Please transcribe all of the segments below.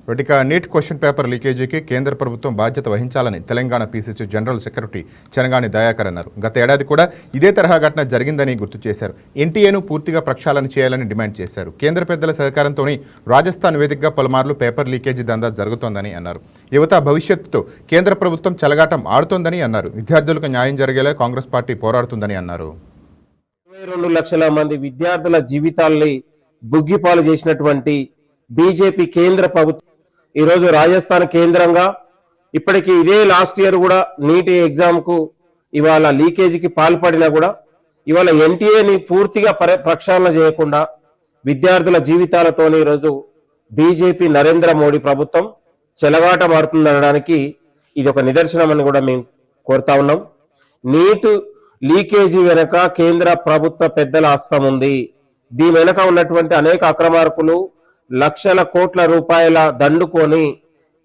ఇక neat question paper లీకేజీకి కేంద్ర ప్రభుత్వం బాధ్యత వహించాలని Telangana PCC general secretary Chenagani Dayakar అన్నారు. గత ఏడాది కూడా ఇదే తరహా ఘటన జరిగిందని గుర్తు చేశారు. ఎన్టీఏను పూర్తిగా ప్రక్షాళన చేయాలని డిమాండ్ చేశారు. కేంద్ర పెద్దల సహకారంతోనే రాజస్థాన్ వేదికగా పలుమార్లు పేపర్ లీకేజీ దందా జరుగుతోందని అన్నారు. యువత భవిష్యత్తుతో కేంద్ర ప్రభుత్వం చెలగాటం ఆడుతోందని అన్నారు. విద్యార్థులకు న్యాయం జరిగేలా కాంగ్రెస్ పార్టీ పోరాడుతుందని అన్నారు. 22 లక్షల మంది విద్యార్థుల జీవితాల్ని బుగ్గిపాలు చేసినటువంటి బీజేపీ కేంద్ర ప్రభుత్వం ఈరోజు రాజస్థాన్ కేంద్రంగా ఇప్పటికీ ఇదే లాస్ట్ ఇయర్ కూడా నీట్ ఎగ్జామ్ కు ఇవాళ లీకేజీకి పాల్పడినా కూడా ఇవాళ ఎన్టీఏని పూర్తిగా ప్రక్షాళన చేయకుండా విద్యార్థుల జీవితాలతోనే ఈరోజు బీజేపీ నరేంద్ర మోడీ ప్రభుత్వం చెలగాట మారుతుందనడానికి ఇది ఒక నిదర్శనం అని కూడా మేము కోరుతా ఉన్నాం. నీట్ లీకేజీ వెనక కేంద్ర ప్రభుత్వ పెద్దల హస్తం ఉంది. దీని వెనక ఉన్నటువంటి అనేక అక్రమార్కులు లక్షల కోట్ల రూపాయల దండుకొని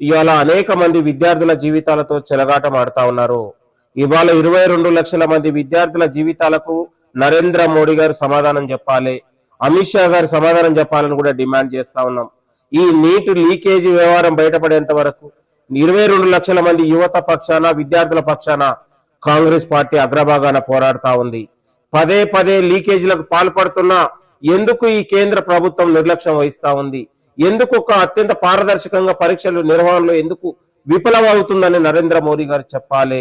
ఇవాళ అనేక మంది విద్యార్థుల జీవితాలతో చెలగాటం ఆడుతా ఉన్నారు. ఇవాళ 22 లక్షల మంది విద్యార్థుల జీవితాలకు నరేంద్ర మోడీ గారు సమాధానం చెప్పాలి, అమిత్ షా గారు సమాధానం చెప్పాలని కూడా డిమాండ్ చేస్తా ఉన్నాం. ఈ నీట్ లీకేజీ వ్యవహారం బయటపడేంత వరకు 22 లక్షల మంది యువత పక్షాన విద్యార్థుల పక్షాన కాంగ్రెస్ పార్టీ అగ్రభాగాన పోరాడుతా ఉంది. పదే పదే లీకేజీలకు పాల్పడుతున్నా ఎందుకు ఈ కేంద్ర ప్రభుత్వం నిర్లక్ష్యం వహిస్తా ఉంది? ఎందుకు ఒక అత్యంత పారదర్శకంగా పరీక్షలు నిర్వహణలో ఎందుకు విఫలమవుతుందని నరేంద్ర మోడీ గారు చెప్పాలి.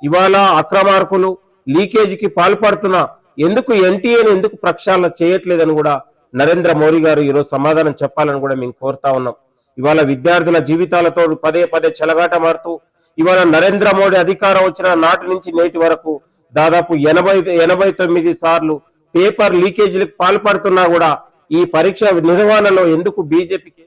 ఇవాళ అక్రమార్కులు లీకేజీకి పాల్పడుతున్నా ఎందుకు ఎన్టీఏని ఎందుకు ప్రక్షాళన చేయట్లేదని కూడా నరేంద్ర మోడీ గారు ఈరోజు సమాధానం చెప్పాలని కూడా మేము కోరుతా ఉన్నాం. ఇవాళ విద్యార్థుల జీవితాలతో పదే పదే చెలగాట మారుతూ ఇవాళ నరేంద్ర మోడీ అధికారం వచ్చిన నాటి నుంచి నేటి వరకు దాదాపు 89 సార్లు పేపర్ లీకేజీలకు పాల్పడుతున్నా కూడా ఈ పరీక్ష నిర్వహణలో ఎందుకు బీజేపీకి